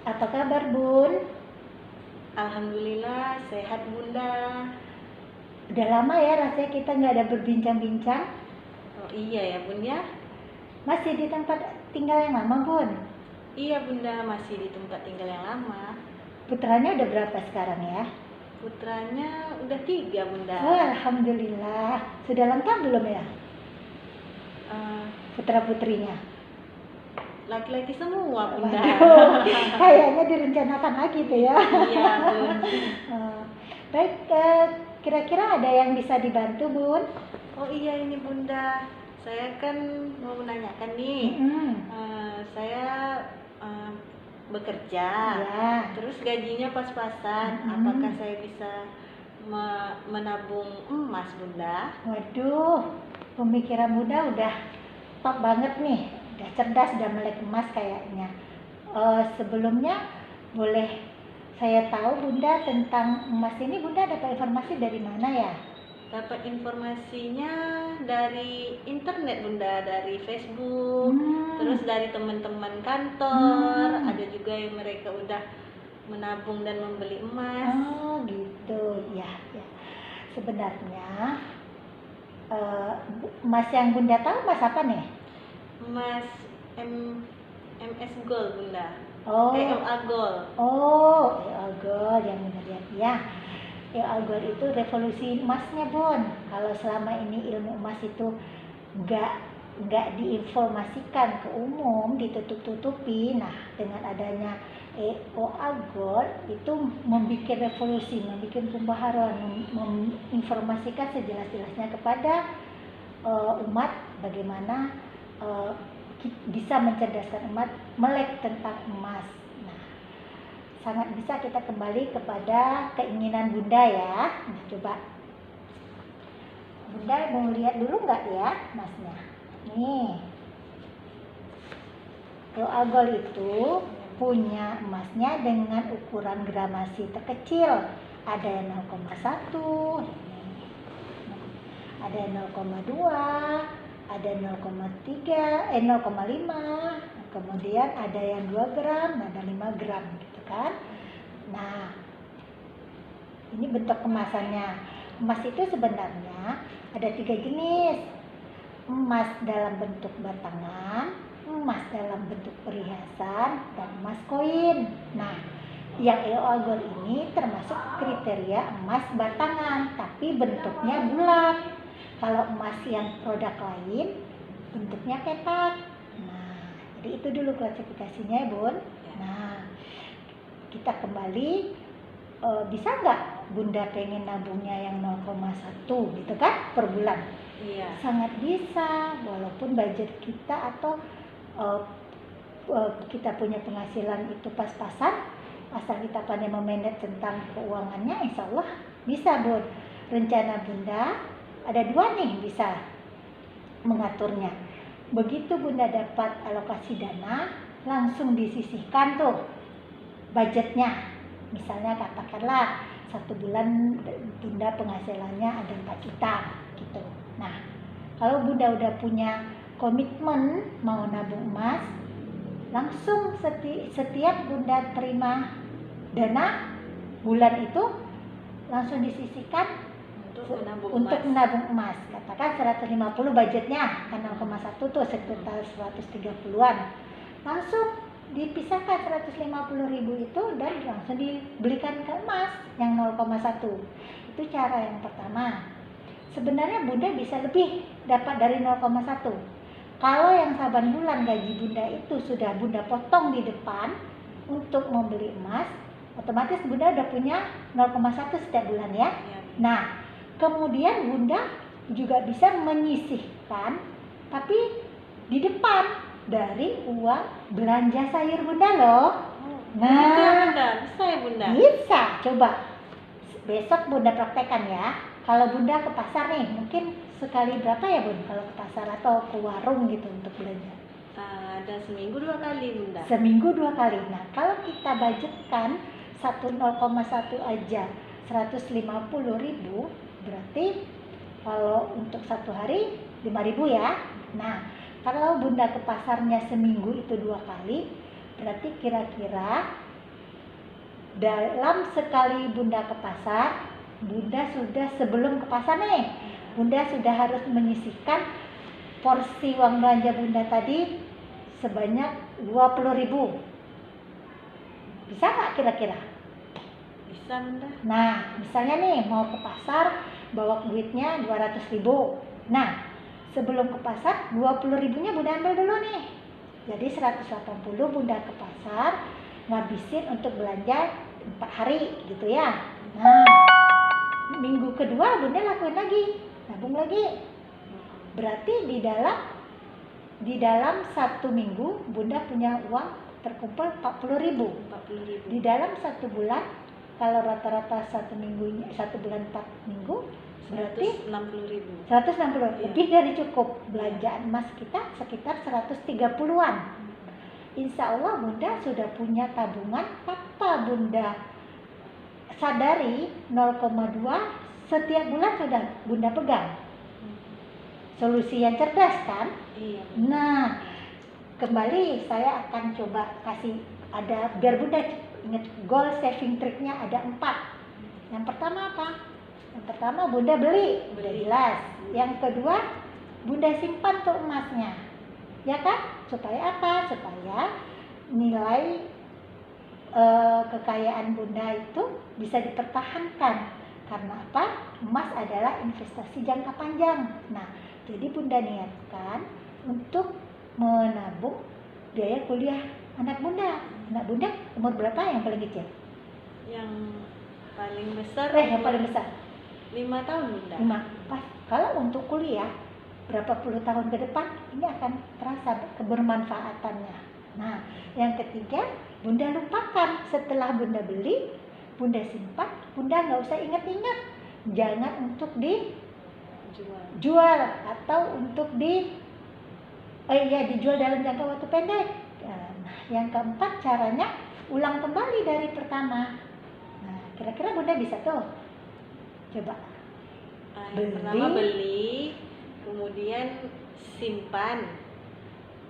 Apa kabar, Bun? Alhamdulillah sehat Bunda. Udah lama ya rasanya kita nggak ada berbincang-bincang. Oh iya ya Bun ya. Masih di tempat tinggal yang lama, Bun? Iya Bunda, masih di tempat tinggal yang lama. Putranya udah berapa sekarang ya? Putranya udah 3 Bunda. Wah, Alhamdulillah. Sudah lengkap belum ya Eh, putra-putrinya? Laki-laki semua Bunda. Waduh, kayaknya direncanakan lagi tuh ya. Iya Bun. Baik, kira-kira ada yang bisa dibantu, Bun? Oh iya ini Bunda, saya kan mau menanyakan nih. Saya bekerja, Ya. terus gajinya pas-pasan. Apakah saya bisa menabung emas Bunda? Waduh, pemikiran Bunda udah top banget nih, udah cerdas, udah melek emas kayaknya. Sebelumnya boleh saya tahu Bunda tentang emas ini, Bunda dapat informasi dari mana ya? Dapat informasinya dari internet Bunda, dari Facebook, terus dari teman-teman kantor, ada juga yang mereka udah menabung dan membeli emas. Oh gitu, ya. Sebenarnya emas yang Bunda tahu emas apa nih? Emas MS Gold Bunda. Oh. EOA Gold. Oh, EOA Gold yang Bunda lihat ya. EOA Gold itu revolusi emasnya, Bun. Kalau selama ini ilmu emas itu nggak diinformasikan ke umum, ditutup-tutupi. Nah, dengan adanya EOA Gold itu membuat revolusi, membuat pembaharuan, menginformasikan sejelas-jelasnya kepada umat bagaimana bisa mencerdaskan umat melek tentang emas. Nah, sangat bisa kita kembali kepada keinginan Bunda ya. Nah, coba Bunda mau lihat dulu nggak ya emasnya? Nih, EOA Gold itu punya emasnya dengan ukuran gramasi terkecil. Ada yang 0,1, ada 0,2, ada 0,3, 0,5, kemudian ada yang 2 gram, ada 5 gram gitu kan. Nah, ini bentuk kemasannya. Emas itu sebenarnya ada 3 jenis. Emas dalam bentuk batangan, emas dalam bentuk perhiasan, dan emas koin. Nah, yang EOA Gold ini termasuk kriteria emas batangan, tapi bentuknya bulat. Kalau emas yang produk lain, bentuknya petak. Nah, jadi itu dulu klasifikasinya ya, Bun. Nah, kita kembali, bisa nggak Bunda pengen nabungnya yang 0,1 gitu kan per bulan? Iya. Sangat bisa, walaupun budget kita atau kita punya penghasilan itu pas-pasan, asal kita pandai memanage tentang keuangannya, insya Allah bisa, Bun. Rencana Bunda ada 2 nih bisa mengaturnya. Begitu Bunda dapat alokasi dana, langsung disisihkan tuh budgetnya. Misalnya katakanlah 1 bulan Bunda penghasilannya ada 4 juta gitu. Nah, kalau Bunda udah punya komitmen mau nabung emas, langsung setiap Bunda terima dana bulan itu langsung disisihkan untuk menabung emas. Katakan 150 budgetnya, kan 0,1 tuh sekitar 130-an. Langsung dipisahkan 150.000 itu dan langsung dibelikan ke emas yang 0,1. Itu cara yang pertama. Sebenarnya Bunda bisa lebih dapat dari 0,1. Kalau yang saban bulan gaji Bunda itu sudah Bunda potong di depan untuk membeli emas, otomatis Bunda udah punya 0,1 setiap bulan ya. Nah, kemudian Bunda juga bisa menyisihkan tapi di depan dari uang belanja sayur Bunda loh. Nah, Bunda, bisa ya Bunda? Bisa, coba besok Bunda praktekkan ya. Kalau Bunda ke pasar nih, mungkin sekali berapa ya Bun kalau ke pasar atau ke warung gitu untuk belanja? Ada seminggu 2 kali Bunda. Seminggu 2 kali. Nah, kalau kita budgetkan 0,1 aja 150.000, berarti kalau untuk 1 hari 5.000 ya. Nah, kalau Bunda ke pasarnya seminggu itu 2 kali, berarti kira-kira dalam sekali Bunda ke pasar, Bunda sudah sebelum ke pasar nih, Bunda sudah harus menyisihkan porsi uang belanja Bunda tadi sebanyak 20.000. Bisa nggak kira-kira? Bisa Bunda. Nah, misalnya nih mau ke pasar bawa duitnya 200.000. Nah, sebelum ke pasar 20.000-nya Bunda ambil dulu nih. Jadi 180 Bunda ke pasar, ngabisin untuk belanja 4 hari gitu ya. Nah, minggu kedua Bunda lakuin lagi, nabung lagi. Berarti di dalam 1 minggu Bunda punya uang terkumpul 40.000. 40.000. Di dalam 1 bulan, kalau rata-rata 1 minggu, 1 bulan 4 minggu, berarti 160.000. 160, Iya. lebih dari cukup. Belanjaan emas kita sekitar 130-an. Insya Allah Bunda sudah punya tabungan tanpa Bunda sadari 0,2 setiap bulan sudah Bunda pegang. Solusi yang cerdas kan? Iya. Nah, kembali saya akan coba kasih ada biar Bunda ingat goal saving triknya ada 4. Yang pertama apa? Yang pertama Bunda beli, udah jelas. Yang kedua Bunda simpan tuh emasnya, ya kan? Supaya apa? Supaya nilai kekayaan Bunda itu bisa dipertahankan. Karena apa? Emas adalah investasi jangka panjang. Nah, jadi Bunda niatkan untuk menabung biaya kuliah anak Bunda. Anak Bunda umur berapa yang paling kecil? Yang paling besar. Yang paling besar 5 tahun Bunda. 5. Pas. Kalau untuk kuliah berapa puluh tahun ke depan ini akan terasa kebermanfaatannya. Nah, yang ketiga Bunda lupakan setelah Bunda beli, Bunda simpan, Bunda nggak usah ingat-ingat. Jangan untuk dijual atau untuk dijual dalam jangka waktu pendek. Nah, yang keempat caranya ulang kembali dari pertama. Nah, kira-kira Bunda bisa tuh coba. Yang pertama beli, kemudian simpan.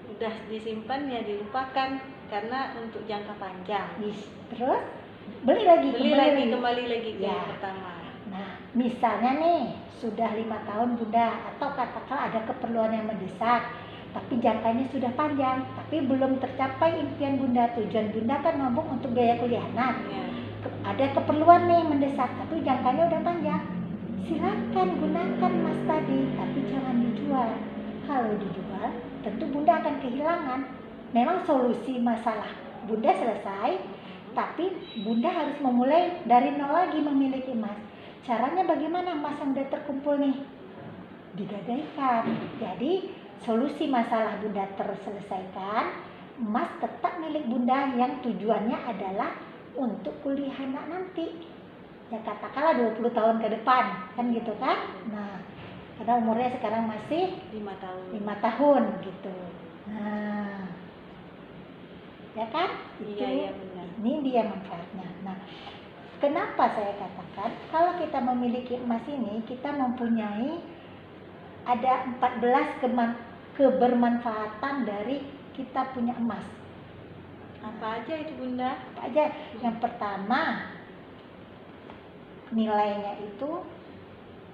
Udah disimpan ya dilupakan karena untuk jangka panjang. Terus beli lagi kembali lagi ke ya. yang pertama. Nah, misalnya nih sudah 5 tahun Bunda, atau katakanlah ada keperluan yang mendesak, tapi jangkanya sudah panjang, tapi belum tercapai impian Bunda. Tujuan Bunda kan nabung untuk biaya kuliah anak. Ya. Ada keperluan nih mendesak, tapi jangkanya udah panjang. Silakan gunakan emas tadi, tapi jangan dijual. Kalau dijual, tentu Bunda akan kehilangan. Memang solusi masalah Bunda selesai, tapi Bunda harus memulai dari nol lagi memiliki emas. Caranya bagaimana emas yang udah terkumpul nih? Digadaikan. Jadi solusi masalah Bunda terselesaikan, emas tetap milik Bunda yang tujuannya adalah untuk kuliah anak nanti. Ya katakanlah 20 tahun ke depan, kan gitu kan? Nah, karena umurnya sekarang masih 5 tahun. 5 tahun gitu. Nah, ya kan? Iya, benar. Ini dia manfaatnya. Nah, kenapa saya katakan kalau kita memiliki emas ini kita mempunyai ada 14 kebermanfaatan dari kita punya emas. Apa aja itu Bunda? Apa aja? Yang pertama, nilainya itu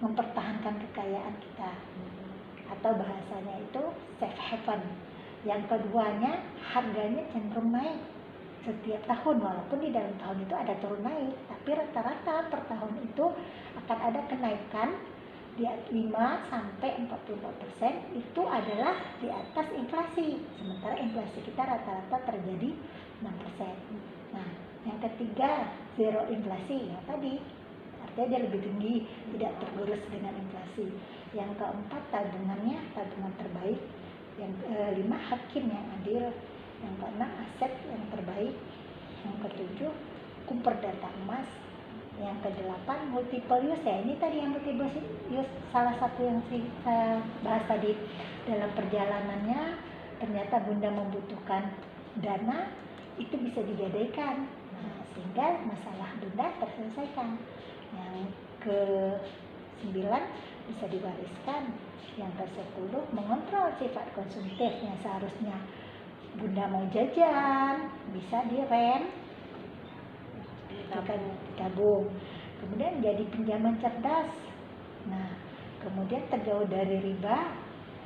mempertahankan kekayaan kita, atau bahasanya itu safe haven. Yang keduanya, harganya cenderung naik setiap tahun, walaupun di dalam tahun itu ada turun naik, tapi rata-rata per tahun itu akan ada kenaikan di 5-44%. Itu adalah di atas inflasi, sementara inflasi kita rata-rata terjadi 6%. Nah, yang ketiga, zero inflasi, ya tadi artinya dia lebih tinggi, tidak tergerus dengan inflasi. Yang keempat, tabungan terbaik. Yang kelima, hakim yang adil. Yang keenam, aset yang terbaik. Yang ketujuh, kumper data emas. Yang kedelapan, multiple use. Ya, ini tadi yang multiple use, salah satu yang saya bahas tadi. Dalam perjalanannya ternyata Bunda membutuhkan dana, itu bisa digadaikan. Nah, sehingga masalah Bunda terselesaikan. Yang ke-9 bisa diwariskan. Yang ke-10 mengontrol sifat konsumtifnya. Seharusnya Bunda mau jajan bisa direm, kan tabung. Kemudian jadi pinjaman cerdas. Nah, kemudian terjauh dari riba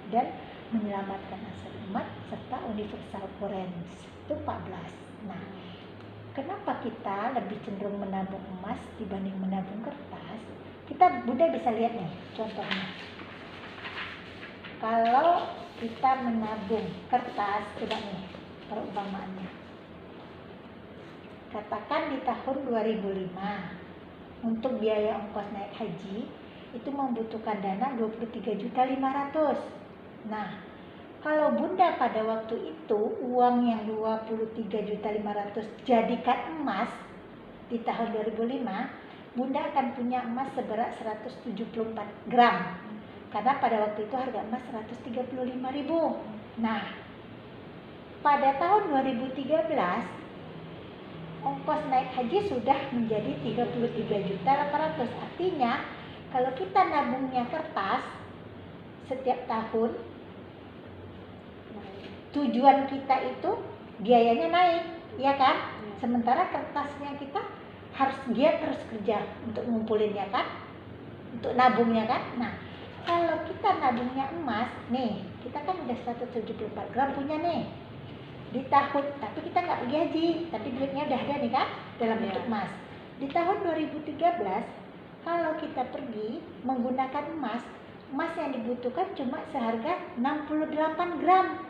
dan menyelamatkan aset umat serta universal forense itu 14. Nah, kenapa kita lebih cenderung menabung emas dibanding menabung kertas? Kita Bunda bisa lihat nih contohnya. Kalau kita menabung kertas, coba nih perumpamaannya. Katakan di tahun 2005 untuk biaya ongkos naik haji itu membutuhkan dana 23.500.000. Nah, kalau Bunda pada waktu itu uang yang 23.500.000 jadikan emas di tahun 2005, Bunda akan punya emas seberat 174 gram. Karena pada waktu itu harga emas 135.000. Nah, pada tahun 2013 ongkos naik haji sudah menjadi 33.800.000. Artinya kalau kita nabungnya kertas setiap tahun, tujuan kita itu biayanya naik, ya kan? Sementara kertasnya kita harus giat terus kerja untuk ngumpulinnya kan, untuk nabungnya kan. Nah, kalau kita nabungnya emas, nih kita kan udah 174 gram punya nih di tahun, tapi kita nggak pergi haji, tapi duitnya udah ada nih kan dalam bentuk emas. Di tahun 2013 kalau kita pergi menggunakan emas yang dibutuhkan cuma seharga 68 gram,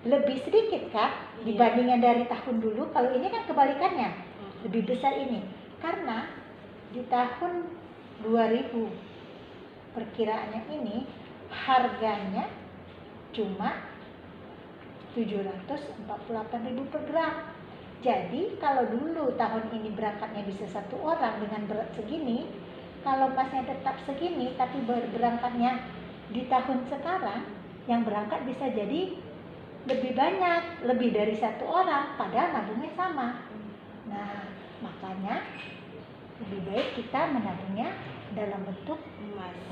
lebih sedikit kan dibandingkan dari tahun dulu. Kalau ini kan kebalikannya, lebih besar ini, karena di tahun 2000 perkiraannya ini harganya cuma 748.000 per gram. Jadi kalau dulu tahun ini berangkatnya bisa 1 orang dengan berat segini, kalau emasnya tetap segini tapi berangkatnya di tahun sekarang, yang berangkat bisa jadi lebih banyak, lebih dari 1 orang, padahal nabungnya sama. Nah, makanya lebih baik kita menabungnya dalam bentuk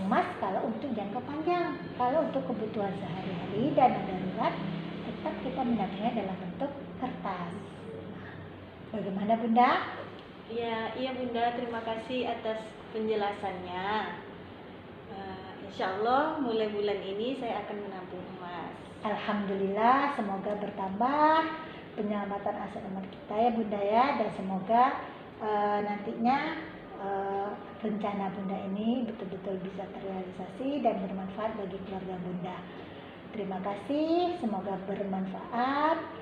emas kalau untuk jangka panjang. Kalau untuk kebutuhan sehari-hari dan darurat, tetap kita menabungnya dalam bentuk kertas. Bagaimana Bunda? Iya Bunda, terima kasih atas penjelasannya. Insya Allah mulai bulan ini saya akan menabung emas. Alhamdulillah, semoga bertambah penyelamatan aset umat kita ya Bunda ya, dan semoga nantinya rencana Bunda ini betul-betul bisa terrealisasi dan bermanfaat bagi keluarga Bunda. Terima kasih, semoga bermanfaat.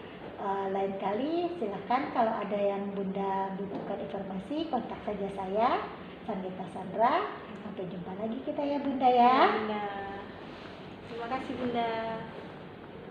Lain kali silahkan kalau ada yang Bunda butuhkan informasi, kontak saja saya, Sanggita Sandra. Sampai jumpa lagi kita ya Bunda ya. Bunda. Terima kasih Bunda.